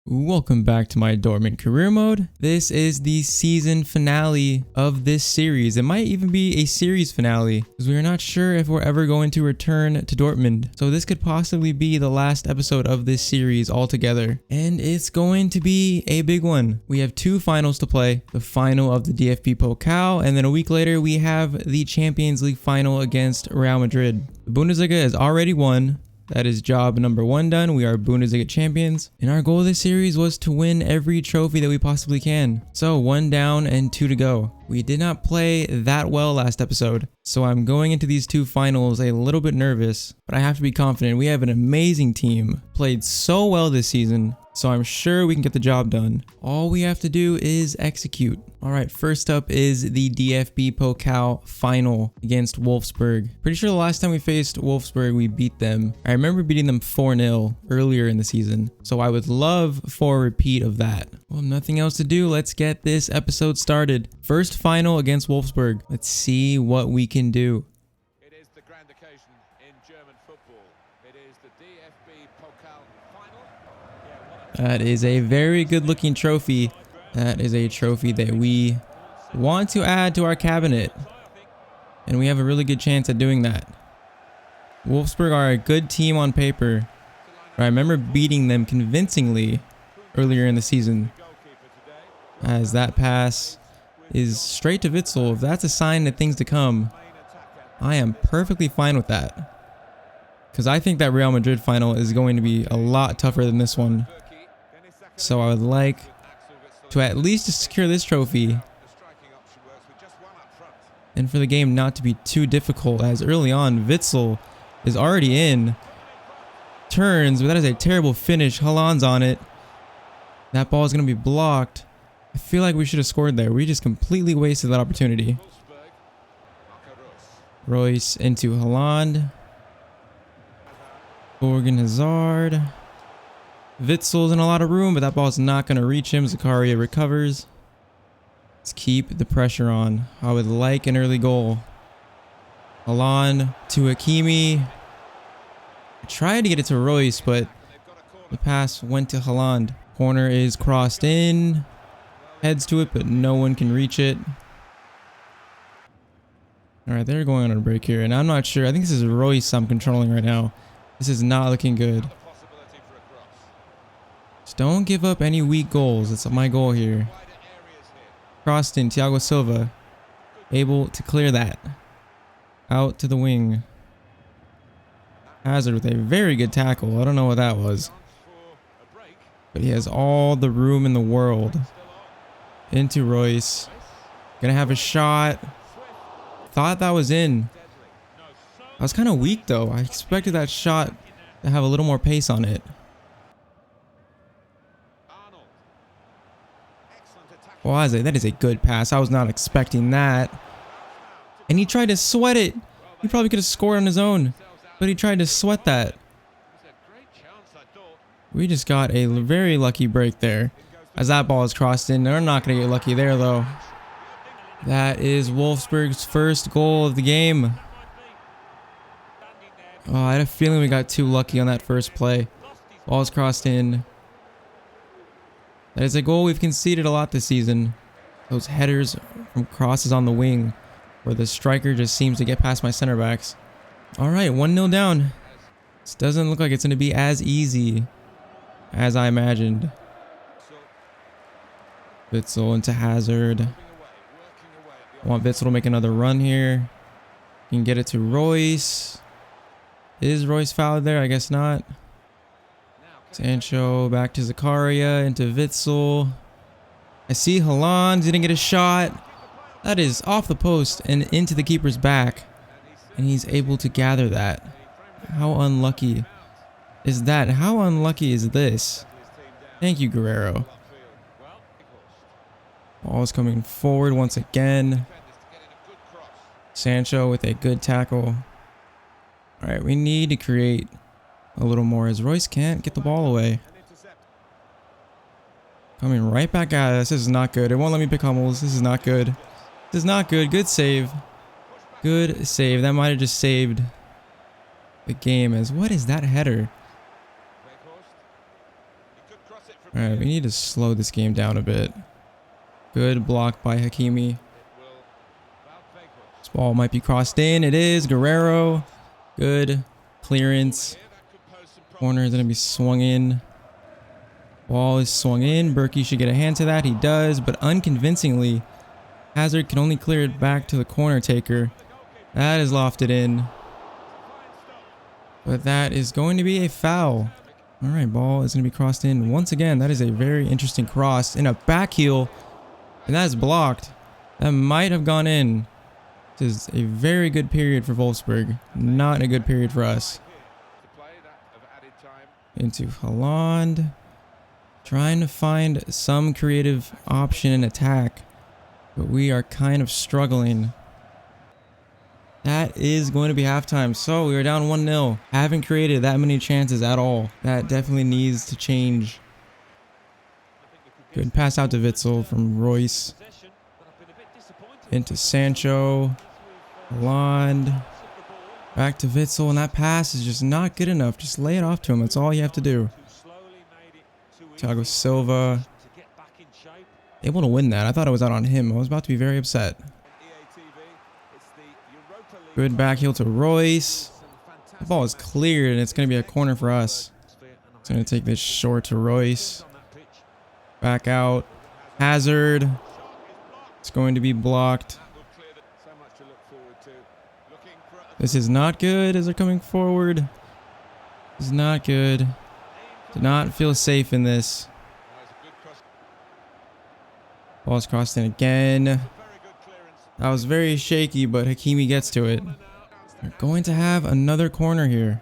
Welcome back to my Dortmund career mode. This is the season finale of this series. It might even be a series finale because we are not sure if we're ever going to return to Dortmund. So this could possibly be the last episode of this series altogether. And it's going to be a big one. We have two finals to play. The final of the DFB Pokal, and then a week later we have the Champions League final against Real Madrid. The Bundesliga is already won. That is job number 1 done. We are Bundesliga champions. And our goal this series was to win every trophy that we possibly can. So 1 down and 2 to go. We did not play that well last episode. So I'm going into these two finals a little bit nervous. But I have to be confident. We have an amazing team. Played so well this season. So I'm sure we can get the job done. All we have to do is execute. Alright, first up is the DFB Pokal final against Wolfsburg. Pretty sure the last time we faced Wolfsburg, we beat them. I remember beating them 4-0 earlier in the season. So I would love for a repeat of that. Well, nothing else to do. Let's get this episode started. First final against Wolfsburg. Let's see what we can do. It is the grand occasion in German football. It is the DFB Pokal final. That is a very good looking trophy. That is a trophy that we want to add to our cabinet. And we have a really good chance at doing that. Wolfsburg are a good team on paper. I remember beating them convincingly earlier in the season. As that pass is straight to Witsel. If that's a sign of things to come, I am perfectly fine with that. Because I think that Real Madrid final is going to be a lot tougher than this one. So I would like to at least secure this trophy, and for the game not to be too difficult, as early on Witsel is already in, turns, but that is a terrible finish. Haaland's on it. That ball is going to be blocked. I feel like we should have scored there. We just completely wasted that opportunity. Royce into Haaland. Borgen Hazard. Witsel's in a lot of room, but that ball's not going to reach him. Zakaria recovers. Let's keep the pressure on. I would like an early goal. Haaland to Hakimi. I tried to get it to Royce, but the pass went to Haaland. Corner is crossed in. Heads to it, but no one can reach it. Alright, they're going on a break here, and I'm not sure. I think this is Royce I'm controlling right now. This is not looking good. Just don't give up any weak goals. That's my goal here. Crossed in, Thiago Silva. Able to clear that. Out to the wing. Hazard with a very good tackle. I don't know what that was. But he has all the room in the world. Into Royce. Gonna have a shot. Thought that was in. I was kind of weak though. I expected that shot to have a little more pace on it. Wow, that is a good pass. I was not expecting that. And he tried to sweat it. He probably could have scored on his own, but he tried to sweat that. We just got a very lucky break there. As that ball is crossed in. They're not going to get lucky there, though. That is Wolfsburg's first goal of the game. Oh, I had a feeling we got too lucky on that first play. Ball's crossed in. That is a goal we've conceded a lot this season. Those headers from crosses on the wing, where the striker just seems to get past my center backs. Alright, 1-0 down. This doesn't look like it's going to be as easy as I imagined. Witsel into Hazard. I want Witsel to make another run here. Can get it to Royce. Is Royce fouled there? I guess not. Sancho back to Zakaria into Witsel. I see Haaland didn't get a shot. That is off the post and into the keeper's back. And he's able to gather that. How unlucky is that? How unlucky is this? Thank you, Guerrero. Ball's coming forward once again. Sancho with a good tackle. Alright, we need to create a little more as Royce can't get the ball away. Coming right back at us. This is not good. It won't let me pick Hummels. This is not good. This is not good. Good save. Good save. That might have just saved the game. As what is that header? All right, we need to slow this game down a bit. Good block by Hakimi. This ball might be crossed in. It is. Guerrero. Good clearance. Corner is going to be swung in. Ball is swung in. Berkey should get a hand to that. He does, but unconvincingly, Hazard can only clear it back to the corner taker. That is lofted in. But that is going to be a foul. All right, ball is going to be crossed in once again. That is a very interesting cross in a back heel. And that is blocked. That might have gone in. This is a very good period for Wolfsburg. Not a good period for us. Into Haaland. Trying to find some creative option in attack. But we are kind of struggling. That is going to be halftime. So we are down 1-0. Haven't created that many chances at all. That definitely needs to change. Good pass out to Witsel from Royce. Into Sancho. Haaland. Back to Witsel. And that pass is just not good enough. Just lay it off to him. That's all you have to do. Thiago Silva. Able to win that. I thought it was out on him. I was about to be very upset. Good back heel to Royce. The ball is cleared and it's going to be a corner for us. It's going to take this short to Royce. Back out. Hazard. It's going to be blocked. This is not good as they're coming forward. This is not good. Do not feel safe in this. Ball's crossed in again. That was very shaky, but Hakimi gets to it. We're going to have another corner here.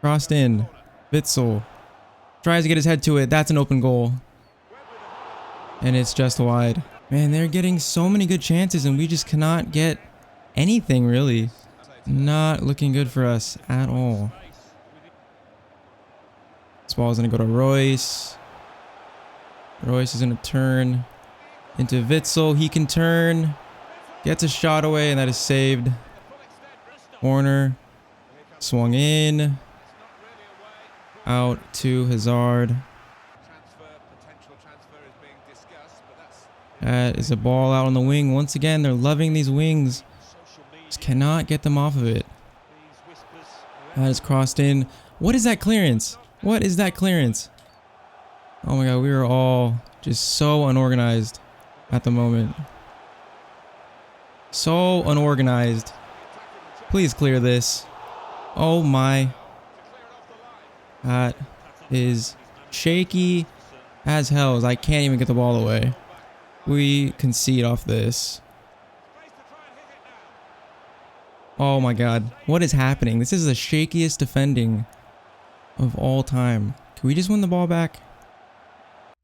Crossed in. Witsel tries to get his head to it. That's an open goal. And it's just wide. Man, they're getting so many good chances and we just cannot get anything really. Not looking good for us at all. This ball is going to go to Royce. Royce is going to turn into Witsel. He can turn. Gets a shot away and that is saved. Corner. Swung in. Out to Hazard. That is a ball out on the wing. Once again, they're loving these wings. Just cannot get them off of it. That is crossed in. What is that clearance? What is that clearance? Oh my god, we are all just so unorganized at the moment. So unorganized. Please clear this. Oh my. That is shaky as hell. I can't even get the ball away. We concede off this. Oh my god. What is happening? This is the shakiest defending of all time. Can we just win the ball back?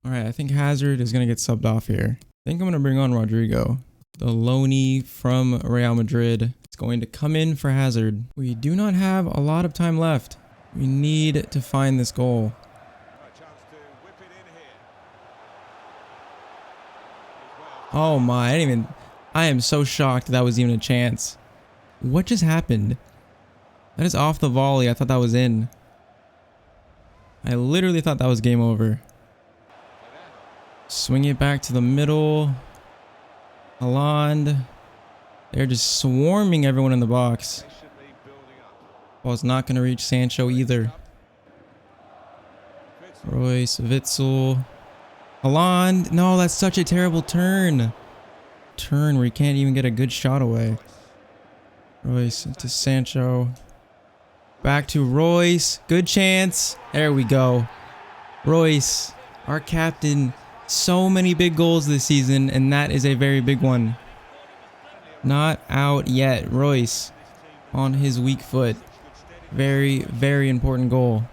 Alright, I think Hazard is going to get subbed off here. I think I'm going to bring on Rodrigo. The loanee from Real Madrid. It's going to come in for Hazard. We do not have a lot of time left. We need to find this goal. Oh my, I am so shocked that was even a chance. What just happened? That is off the volley. I thought that was in. I literally thought that was game over. Swing it back to the middle. Haaland. They're just swarming everyone in the box. Ball's not going to reach Sancho either. Royce, Witsel. Haaland. No, that's such a terrible turn. Turn where he can't even get a good shot away. Royce into Sancho. Back to Royce. Good chance. There we go. Royce, our captain. So many big goals this season, and that is a very big one. Not out yet. Royce on his weak foot. Very, very important goal.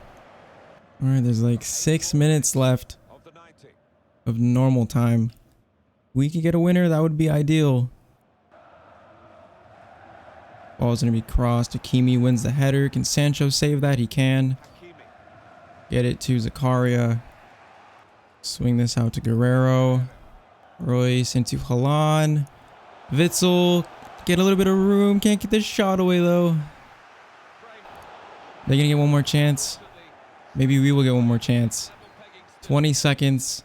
Alright, there's like 6 minutes left of normal time. We could get a winner, that would be ideal. Ball's going to be crossed. Hakimi wins the header. Can Sancho save that? He can. Get it to Zakaria. Swing this out to Guerrero. Royce into Haaland. Witsel. Get a little bit of room. Can't get this shot away though. They're going to get one more chance. Maybe we will get one more chance. 20 seconds.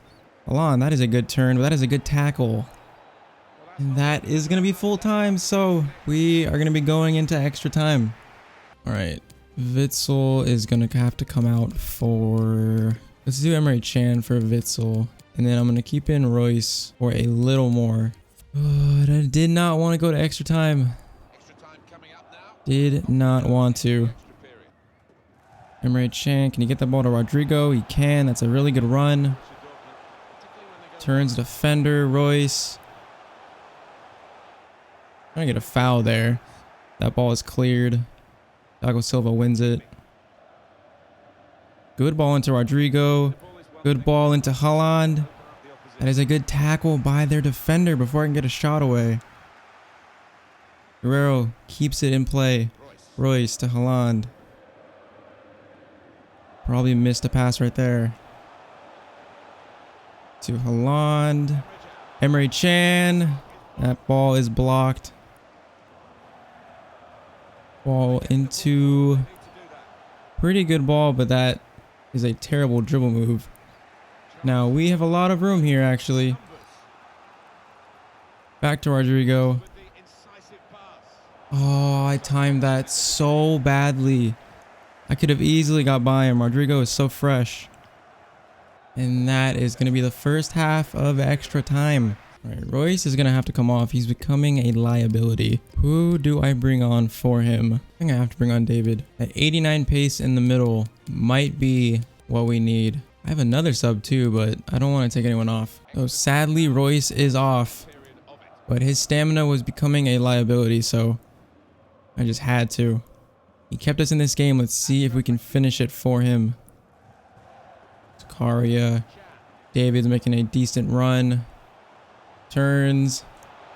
Haaland, that is a good turn, but that is a good tackle. And that is going to be full time, so we are going to be going into extra time. All right, Witsel is going to have to come out for... Let's do Emre Can for Witsel. And then I'm going to keep in Royce for a little more. But I did not want to go to extra time. Did not want to. Emre Can, can he get the ball to Rodrigo? He can. That's a really good run. Turns defender, Royce. Trying to get a foul there. That ball is cleared. Thiago Silva wins it. Good ball into Rodrigo. Good ball into Haaland. That is a good tackle by their defender before I can get a shot away. Guerrero keeps it in play. Royce to Haaland. Probably missed a pass right there. To Haaland. Emre Can. That ball is blocked. Ball into... Pretty good ball, but that is a terrible dribble move. Now, we have a lot of room here, actually. Back to Rodrigo. Oh, I timed that so badly. I could have easily got by him. Rodrigo is so fresh. And that is going to be the first half of extra time. All right, Royce is going to have to come off. He's becoming a liability. Who do I bring on for him? I think I have to bring on David. At 89 pace in the middle might be what we need. I have another sub too, but I don't want to take anyone off. So sadly, Royce is off. But his stamina was becoming a liability, so I just had to. He kept us in this game. Let's see if we can finish it for him. Zakaria. David's making a decent run. Turns.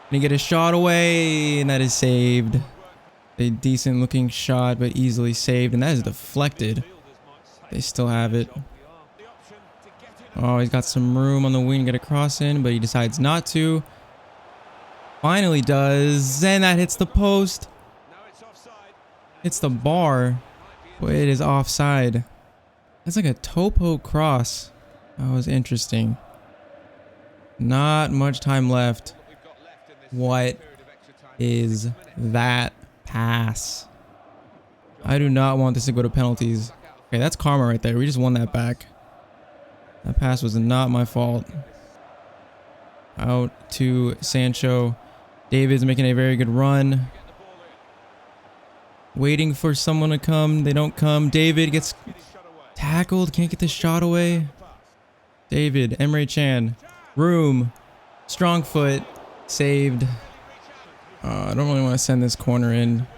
Can he get a shot away? And that is saved. A decent looking shot, but easily saved. And that is deflected. They still have it. Oh, he's got some room on the wing to get a cross in, but he decides not to. Finally does. And that hits the post. Hits the bar. But it is offside. That's like a topo cross. That was interesting. Not much time left. What is that pass? I do not want this to go to penalties. Okay, that's karma right there. We just won that back. That pass was not my fault. Out to Sancho. David's making a very good run. Waiting for someone to come. They don't come. David gets tackled. Can't get the shot away. David. Emre Can. Room. Strong foot. Saved. I don't really want to send this corner in.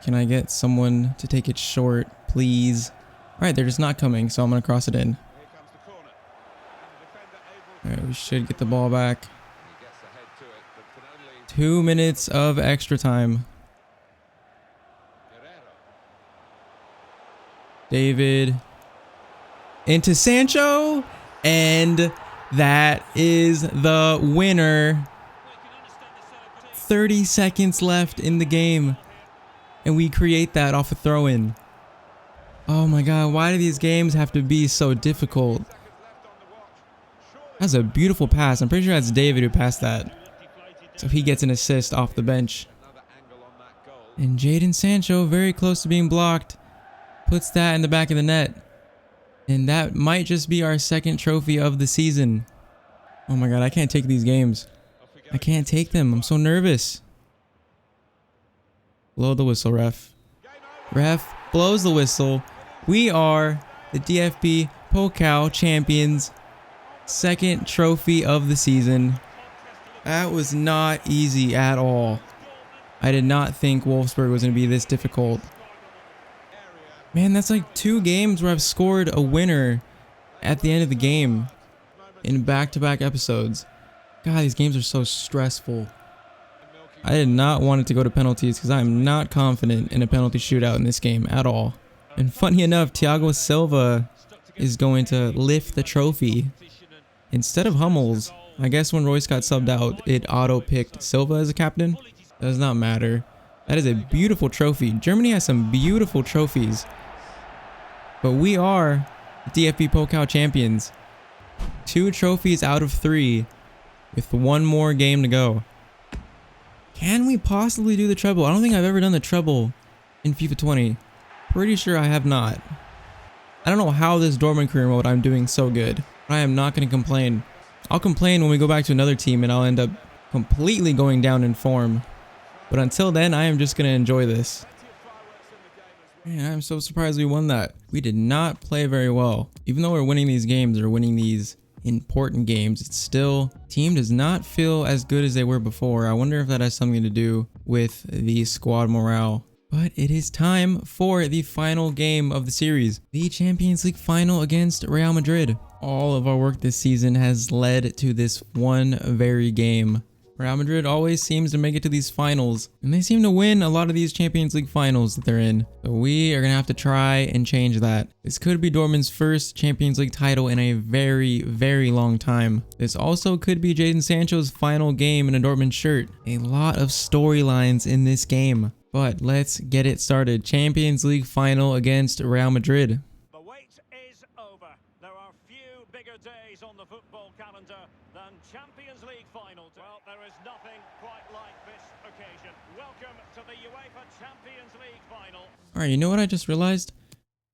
Can I get someone to take it short, please? Alright, they're just not coming, so I'm going to cross it in. Alright, we should get the ball back. 2 minutes of extra time. David. Into Sancho. And that is the winner. 30 seconds left in the game. And we create that off a throw-in. Oh my god, why do these games have to be so difficult? That's a beautiful pass. I'm pretty sure that's David who passed that. So he gets an assist off the bench. And Jadon Sancho, very close to being blocked, puts that in the back of the net. And that might just be our second trophy of the season. Oh my god, I can't take these games. I can't take them. I'm so nervous. Blow the whistle, ref. Ref blows the whistle. We are the DFB Pokal champions. Second trophy of the season. That was not easy at all. I did not think Wolfsburg was going to be this difficult. Man, that's like 2 games where I've scored a winner at the end of the game in back-to-back episodes. God, these games are so stressful. I did not want it to go to penalties because I'm not confident in a penalty shootout in this game at all. And funny enough, Thiago Silva is going to lift the trophy instead of Hummels. I guess when Royce got subbed out, it auto-picked Silva as a captain. Does not matter. That is a beautiful trophy. Germany has some beautiful trophies. But we are DFB Pokal champions. 2 trophies out of 3 with 1 more game to go. Can we possibly do the treble? I don't think I've ever done the treble in FIFA 20. Pretty sure I have not. I don't know how this Dortmund career mode I'm doing so good. I am not going to complain. I'll complain when we go back to another team and I'll end up completely going down in form. But until then, I am just going to enjoy this. Man, I'm so surprised we won that. We did not play very well. Even though we're winning these games or winning these important games, it's still, team does not feel as good as they were before. I wonder if that has something to do with the squad morale. But it is time for the final game of the series, the Champions League final against Real Madrid. All of our work this season has led to this one very game. Real Madrid always seems to make it to these finals, and they seem to win a lot of these Champions League finals that they're in. So we are going to have to try and change that. This could be Dortmund's first Champions League title in a very, very long time. This also could be Jadon Sancho's final game in a Dortmund shirt. A lot of storylines in this game. But let's get it started. Champions League final against Real Madrid. The wait is over. There are few bigger days on the football calendar than Champions League final. Well, there is nothing quite like this occasion. Welcome to the UEFA Champions League final. Alright, you know what I just realized?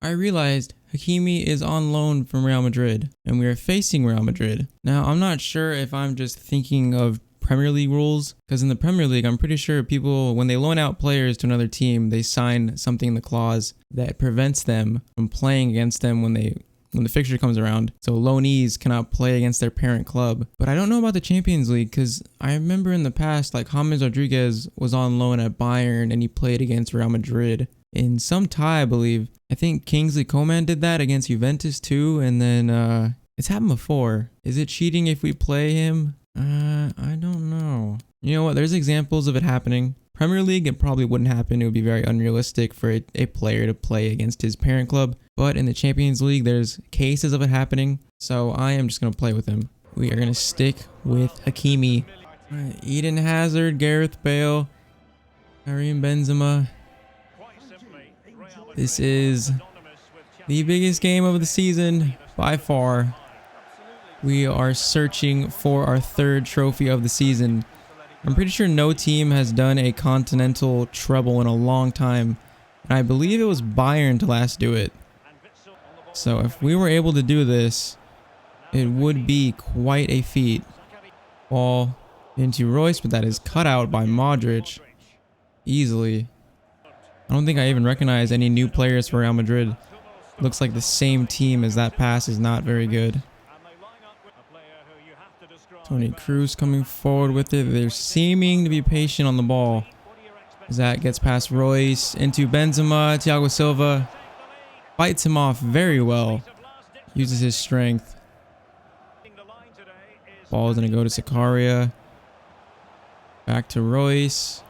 I realized Hakimi is on loan from Real Madrid, and we are facing Real Madrid. Now, I'm not sure if I'm just thinking of Premier League rules, because in the Premier League, I'm pretty sure people, when they loan out players to another team, they sign something in the clause that prevents them from playing against them when the fixture comes around. So loanees cannot play against their parent club. But I don't know about the Champions League, because I remember in the past, like James Rodriguez was on loan at Bayern and he played against Real Madrid in some tie, I believe. I think Kingsley Coman did that against Juventus too, and then it's happened before. Is it cheating if we play him? I don't know. You know what? There's examples of it happening. Premier League, it probably wouldn't happen. It would be very unrealistic for a player to play against his parent club. But in the Champions League, there's cases of it happening. So I am just going to play with him. We are going to stick with Hakimi. Right, Eden Hazard, Gareth Bale, Karim Benzema. This is the biggest game of the season by far. We are searching for our 3rd trophy of the season. I'm pretty sure no team has done a continental treble in a long time. And I believe it was Bayern to last do it. So if we were able to do this, it would be quite a feat. Ball into Royce, but that is cut out by Modric easily. I don't think I even recognize any new players for Real Madrid. Looks like the same team as that pass is not very good. Toni Kroos coming forward with it. They're seeming to be patient on the ball. Zach gets past Royce into Benzema. Thiago Silva fights him off very well. Uses his strength. Ball is going to go to Sakaria. Back to Royce.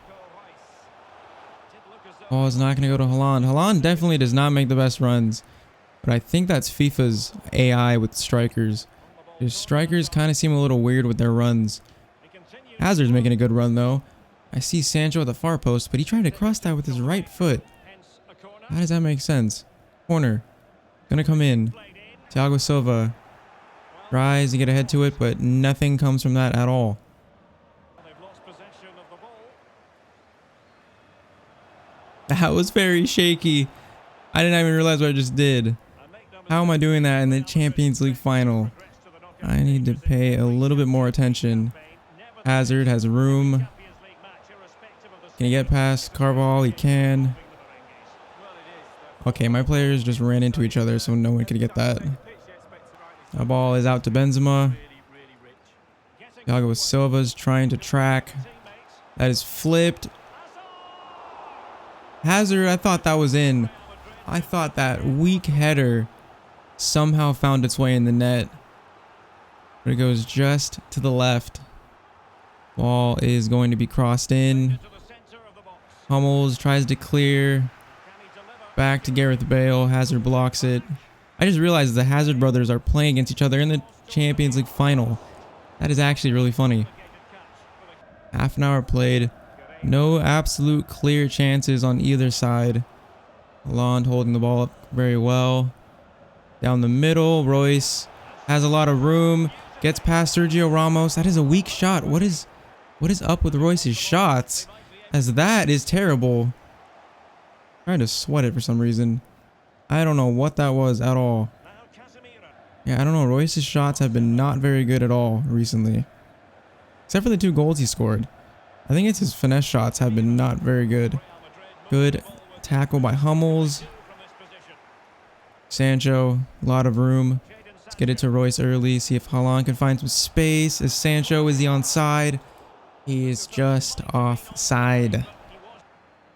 Ball is not going to go to Haaland. Haaland definitely does not make the best runs. But I think that's FIFA's AI with strikers. The strikers kind of seem a little weird with their runs. Hazard's making a good run though. I see Sancho at the far post, but he tried to cross that with his right foot. How does that make sense? Corner. Gonna come in. Thiago Silva tries to get ahead to it, but nothing comes from that at all. That was very shaky. I didn't even realize what I just did. How am I doing that in the Champions League final? I need to pay a little bit more attention. Hazard has room. Can he get past Carvajal? He can. Okay, my players just ran into each other, so no one could get that. The ball is out to Benzema. Thiago Silva's trying to track. That is flipped. Hazard, I thought that was in. I thought that weak header somehow found its way in the net. But it goes just to the left. Ball is going to be crossed in. Hummels tries to clear. Back to Gareth Bale. Hazard blocks it. I just realized the Hazard brothers are playing against each other in the Champions League final. That is actually really funny. Half an hour played. No absolute clear chances on either side. Haaland holding the ball up very well. Down the middle, Royce has a lot of room. Gets past Sergio Ramos. That is a weak shot. What is up with Royce's shots? As that is terrible. Trying to sweat it for some reason. I don't know what that was at all. Yeah, I don't know. Royce's shots have been not very good at all recently. Except for the 2 goals he scored. I think it's his finesse shots have been not very good. Good tackle by Hummels. Sancho, a lot of room. Let's get it to Royce early. See if Haaland can find some space. As Sancho, is he onside? He is just offside.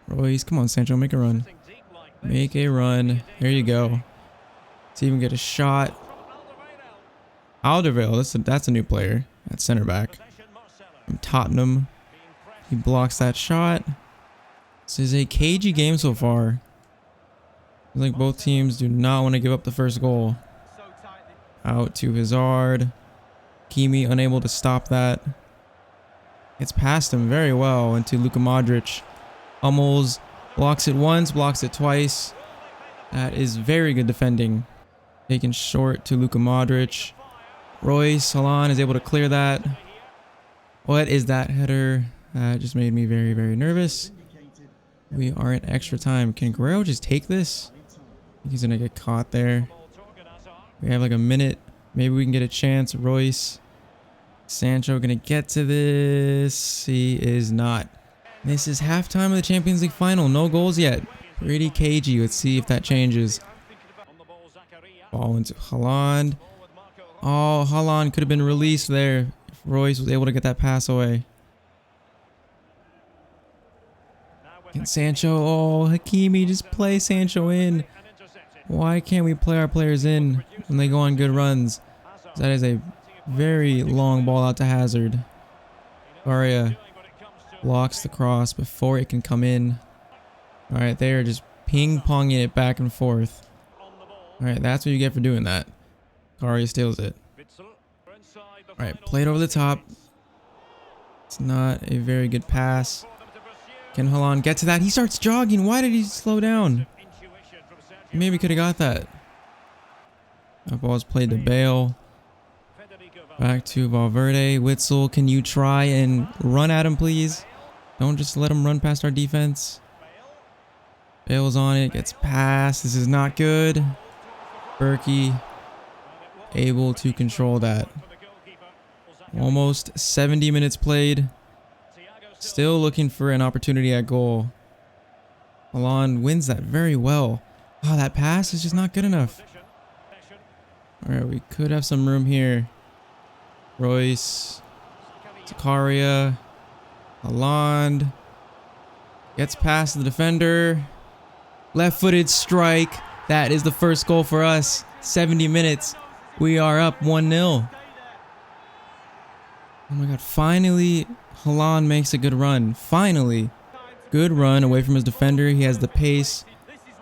Royce, come on, Sancho, make a run. Make a run. There you go. Let's even get a shot. Alderweireld, that's a new player. That's center back. From Tottenham. He blocks that shot. This is a cagey game so far. I think both teams do not want to give up the first goal. Out to Hazard. Kimi unable to stop that. Gets past him very well into Luka Modric. Hummels blocks it once, blocks it twice. That is very good defending. Taken short to Luka Modric. Royce, Haaland is able to clear that. What is that header? That just made me very, very nervous. We are in extra time. Can Guerrero just take this? I think he's going to get caught there. We have like a minute. Maybe we can get a chance. Royce. Sancho going to get to this. He is not. This is halftime of the Champions League final. No goals yet. Pretty cagey. Let's see if that changes. Ball into Haaland. Oh, Haaland could have been released there if Royce was able to get that pass away. And Sancho. Oh, Hakimi, just play Sancho in. Why can't we play our players in when they go on good runs? That is a very long ball out to Hazard. Aria blocks the cross before it can come in. Alright, they are just ping-ponging it back and forth. Alright, that's what you get for doing that. Aria steals it. Alright, played over the top. It's not a very good pass. Can Haaland get to that? He starts jogging. Why did he slow down? Maybe could have got that. That ball's played to Bale. Back to Valverde. Witsel, can you try and run at him, please? Don't just let him run past our defense. Bale's on it. Gets past. This is not good. Berkey able to control that. Almost 70 minutes played. Still looking for an opportunity at goal. Haaland wins that very well. Oh, that pass is just not good enough. Alright, we could have some room here. Royce. Zakaria. Haaland. Gets past the defender. Left-footed strike. That is the first goal for us. 70 minutes. We are up 1-0. Oh my god, finally Haaland makes a good run. Finally. Good run away from his defender. He has the pace.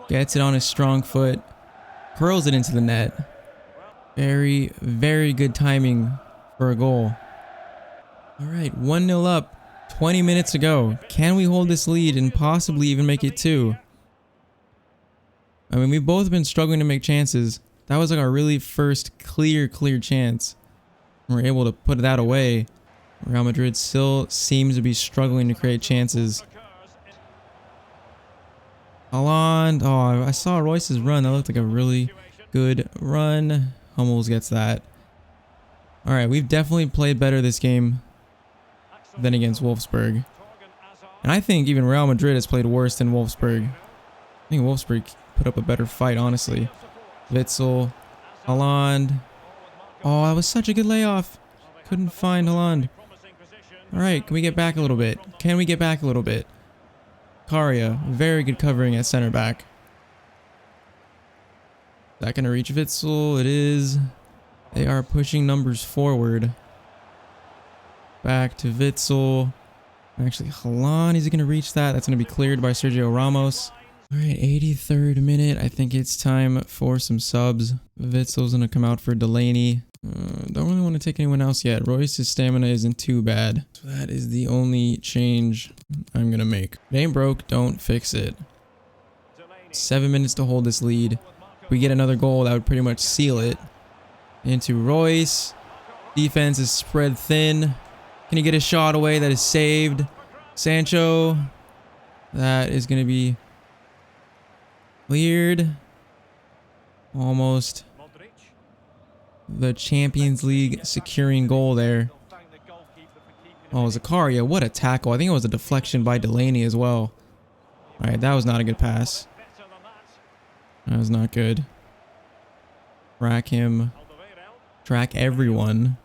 Gets it on his strong foot. Curls it into the net. Very, very good timing for a goal. Alright, 1-0 up. 20 minutes to go. Can we hold this lead and possibly even make it 2? I mean, we've both been struggling to make chances. That was like our really first clear chance. We're able to put that away. Real Madrid still seems to be struggling to create chances. Haaland. Oh, I saw Royce's run. That looked like a really good run. Hummels gets that. Alright, we've definitely played better this game than against Wolfsburg. And I think even Real Madrid has played worse than Wolfsburg. I think Wolfsburg put up a better fight, honestly. Witsel. Haaland. Oh, that was such a good layoff. Couldn't find Haaland. Alright, can we get back a little bit? Can we get back a little bit? Karia, very good covering at center back. Is that going to reach Witsel? It is. They are pushing numbers forward. Back to Witsel. Actually, Haaland, is he going to reach that? That's going to be cleared by Sergio Ramos. Alright, 83rd minute. I think it's time for some subs. Witzel's going to come out for Delaney. Don't really want to take anyone else yet. Royce's stamina isn't too bad. So that is the only change I'm going to make. If it ain't broke, don't fix it. 7 minutes to hold this lead. If we get another goal, that would pretty much seal it. Into Royce. Defense is spread thin. Can he get a shot away that is saved? Sancho. That is going to be cleared. Almost the Champions League securing goal there. Oh, Zakaria, what a tackle. I think it was a deflection by Delaney as well. All right, that was not a good pass. That was not good. Track him. Track everyone.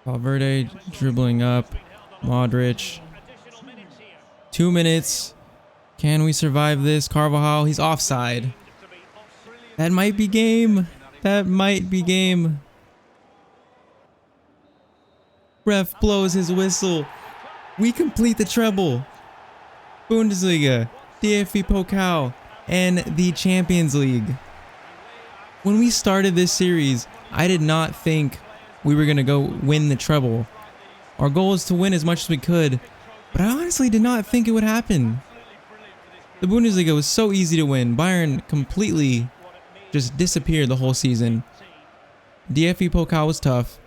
Valverde dribbling up. Modric. 2 minutes. Can we survive this? Carvajal, he's offside. That might be game. That might be game. Ref blows his whistle. We complete the treble. Bundesliga, DFB Pokal, and the Champions League. When we started this series, I did not think we were going to go win the treble. Our goal is to win as much as we could, but I honestly did not think it would happen. The Bundesliga was so easy to win. Bayern completely just disappeared the whole season. DFB Pokal was tough.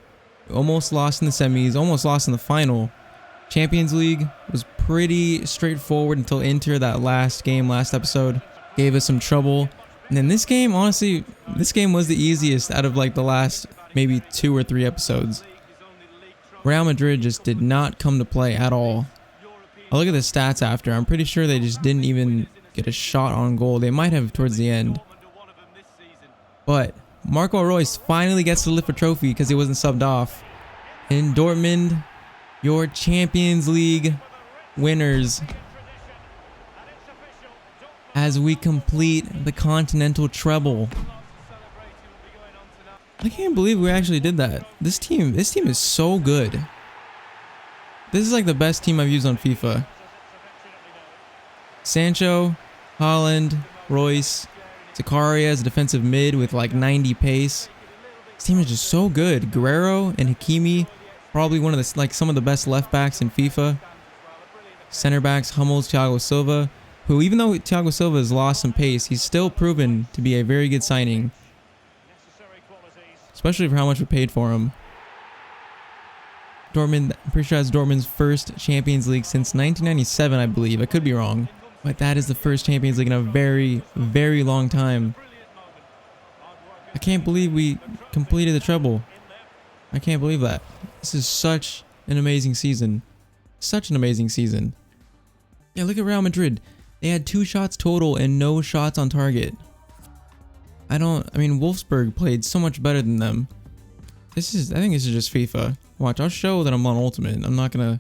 Almost lost in the semis, almost lost in the final. Champions League was pretty straightforward until Inter, that last game, last episode, gave us some trouble. And then this game, honestly, this game was the easiest out of like the last maybe 2 or 3 episodes. Real Madrid just did not come to play at all. I'll look at the stats after. I'm pretty sure they just didn't even get a shot on goal. They might have towards the end. But Marco Reus finally gets to lift a trophy because he wasn't subbed off. In Dortmund, your Champions League winners, as we complete the continental treble. I can't believe we actually did that. This team is so good. This is like the best team I've used on FIFA. Sancho, Haaland, Reus, Zakaria as a defensive mid with like 90 pace. This team is just so good. Guerrero and Hakimi, probably one of the like some of the best left backs in FIFA. Center backs Hummels, Thiago Silva, who even though Thiago Silva has lost some pace, he's still proven to be a very good signing. Especially for how much we paid for him. Dortmund, I'm pretty sure that's Dortmund's first Champions League since 1997, I believe. I could be wrong. But that is the first Champions League in a very, very long time. I can't believe we completed the treble. I can't believe that. This is such an amazing season. Such an amazing season. Yeah, look at Real Madrid. They had 2 shots total and no shots on target. I mean, Wolfsburg played so much better than them. I think this is just FIFA. Watch, I'll show that I'm on Ultimate. I'm not gonna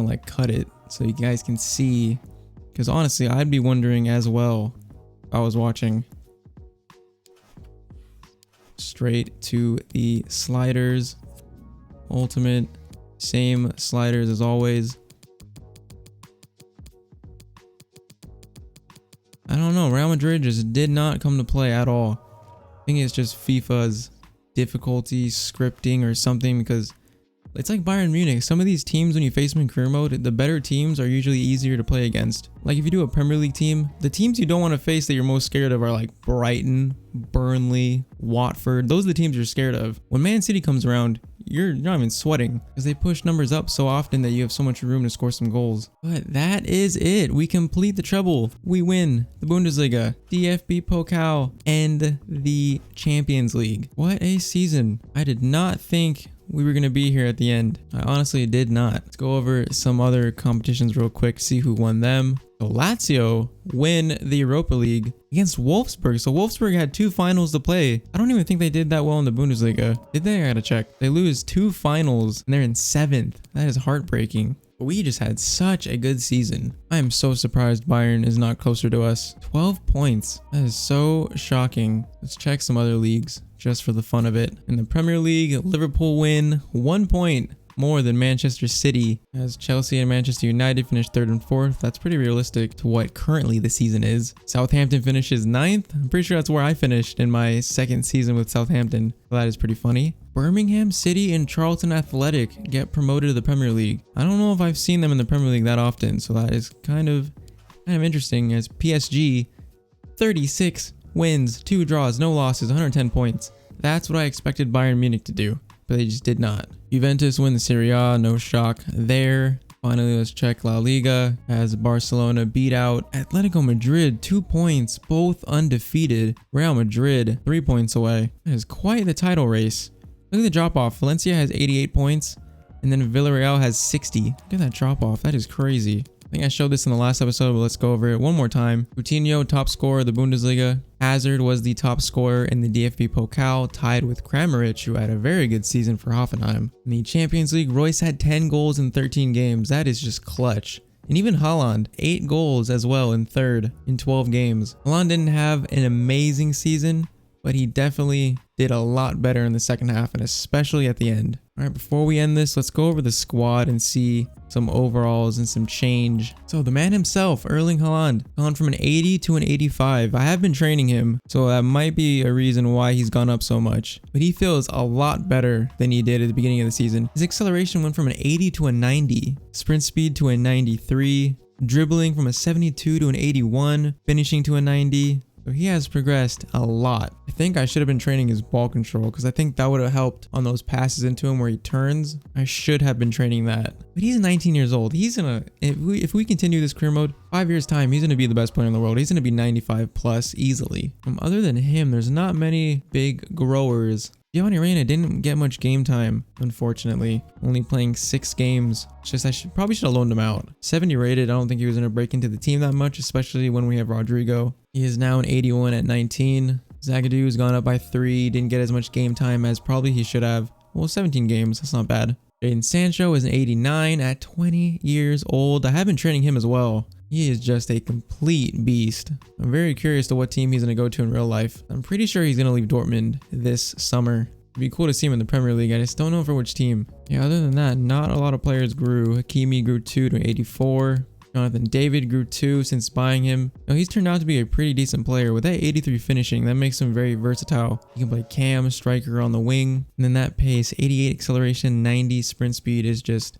like cut it so you guys can see. Because honestly, I'd be wondering as well if I was watching. Straight to the sliders. Ultimate. Same sliders as always. I don't know. Real Madrid just did not come to play at all. I think it's just FIFA's difficulty scripting or something, because it's like Bayern Munich. Some of these teams, when you face them in career mode, the better teams are usually easier to play against. Like if you do a Premier League team, the teams you don't want to face that you're most scared of are like Brighton, Burnley, Watford. Those are the teams you're scared of. When Man City comes around, you're not even sweating because they push numbers up so often that you have so much room to score some goals. But that is it. We complete the treble. We win the Bundesliga, DFB Pokal, and the Champions League. What a season. I did not think we were going to be here at the end. I honestly did not. Let's go over some other competitions real quick, see who won them. So Lazio win the Europa League against Wolfsburg. So Wolfsburg had 2 finals to play. I don't even think they did that well in the Bundesliga. Did they? I gotta check. They lose 2 finals and they're in 7th. That is heartbreaking. But we just had such a good season. I am so surprised Bayern is not closer to us. 12 points. That is so shocking. Let's check some other leagues just for the fun of it. In the Premier League, Liverpool win 1 point more than Manchester City, as Chelsea and Manchester United finished 3rd and 4th. That's pretty realistic to what currently the season is. Southampton finishes 9th. I'm pretty sure that's where I finished in my 2nd season with Southampton. So that is pretty funny. Birmingham City and Charlton Athletic get promoted to the Premier League. I don't know if I've seen them in the Premier League that often, so that is kind of interesting, as PSG 36 wins, 2 draws, no losses, 110 points. That's what I expected Bayern Munich to do. but they just did not. Juventus win the Serie A, no shock there. Finally, let's check La Liga as Barcelona beat out Atletico Madrid, 2 points, both undefeated. Real Madrid, 3 points away. That is quite the title race. Look at the drop off. Valencia has 88 points, and then Villarreal has 60. Look at that drop off. That is crazy. I think I showed this in the last episode, but let's go over it one more time. Coutinho, top scorer of the Bundesliga. Hazard was the top scorer in the DFB Pokal, tied with Kramaric, who had a very good season for Hoffenheim. In the Champions League, Royce had 10 goals in 13 games. That is just clutch. And even Haaland, 8 goals as well in third in 12 games. Haaland didn't have an amazing season, but he definitely did a lot better in the second half, and especially at the end. All right, before we end this, let's go over the squad and see some overalls and some change. So the man himself, Erling Haaland, gone from an 80 to an 85. I have been training him, so that might be a reason why he's gone up so much. But he feels a lot better than he did at the beginning of the season. His acceleration went from an 80 to a 90, sprint speed to a 93, dribbling from a 72 to an 81, finishing to a 90. So he has progressed a lot. I think I should have been training his ball control because I think that would have helped on those passes into him where he turns. I should have been training that. But he's 19 years old. He's gonna, if we continue this career mode, 5 years time, he's gonna be the best player in the world. He's gonna be 95 plus easily. Other than him, there's not many big growers. Giovanni Reina didn't get much game time, unfortunately. Only playing 6 games. It's just I probably should have loaned him out. 70 rated. I don't think he was going to break into the team that much, especially when we have Rodrigo. He is now an 81 at 19. Zagadou has gone up by 3. Didn't get as much game time as probably he should have. Well, 17 games. That's not bad. Jadon Sancho is an 89 at 20 years old. I have been training him as well. He is just a complete beast. I'm very curious to what team he's going to go to in real life. I'm pretty sure he's going to leave Dortmund this summer. It'd be cool to see him in the Premier League. I just don't know for which team. Yeah, other than that, not a lot of players grew. Hakimi grew 2 to 84. Jonathan David grew 2 since buying him. Now, he's turned out to be a pretty decent player. With that 83 finishing, that makes him very versatile. He can play cam, striker on the wing. And then that pace, 88 acceleration, 90 sprint speed is just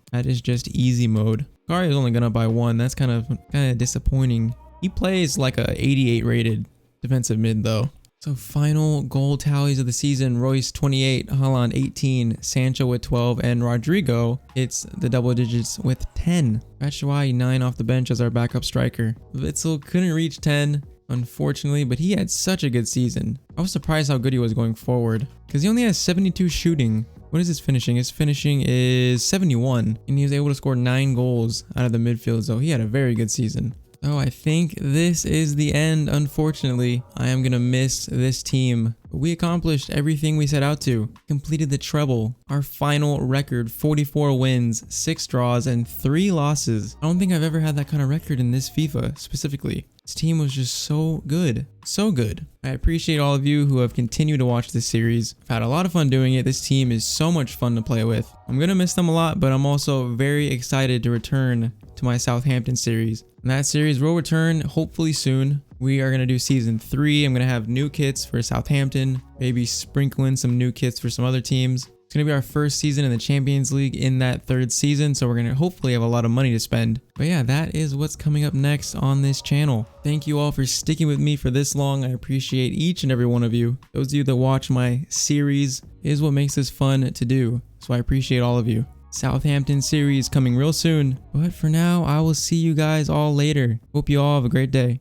easy mode. Kari is only gonna buy 1. That's kind of disappointing. He plays like a 88 rated defensive mid though. So final goal tallies of the season: Royce 28, Haaland 18, Sancho with 12, and Rodrigo hits the double digits with 10. Batshuayi 9 off the bench as our backup striker. Witsel couldn't reach 10, unfortunately, but he had such a good season. I was surprised how good he was going forward because he only has 72 shooting. What is his finishing? His finishing is 71, and he was able to score 9 goals out of the midfield, so he had a very good season. So I think this is the end, unfortunately. I am going to miss this team. We accomplished everything we set out to. Completed the treble. Our final record, 44 wins, 6 draws, and 3 losses. I don't think I've ever had that kind of record in this FIFA specifically. This team was just so good. So good. I appreciate all of you who have continued to watch this series. I've had a lot of fun doing it. This team is so much fun to play with. I'm going to miss them a lot, but I'm also very excited to return to my Southampton series. And that series will return hopefully soon. We are going to do season 3. I'm going to have new kits for Southampton, maybe sprinkle in some new kits for some other teams. It's going to be our first season in the Champions League in that 3rd season, so we're going to hopefully have a lot of money to spend. But yeah, that is what's coming up next on this channel. Thank you all for sticking with me for this long. I appreciate each and every one of you. Those of you that watch my series is what makes this fun to do, so I appreciate all of you. Southampton series coming real soon. But for now, I will see you guys all later. Hope you all have a great day.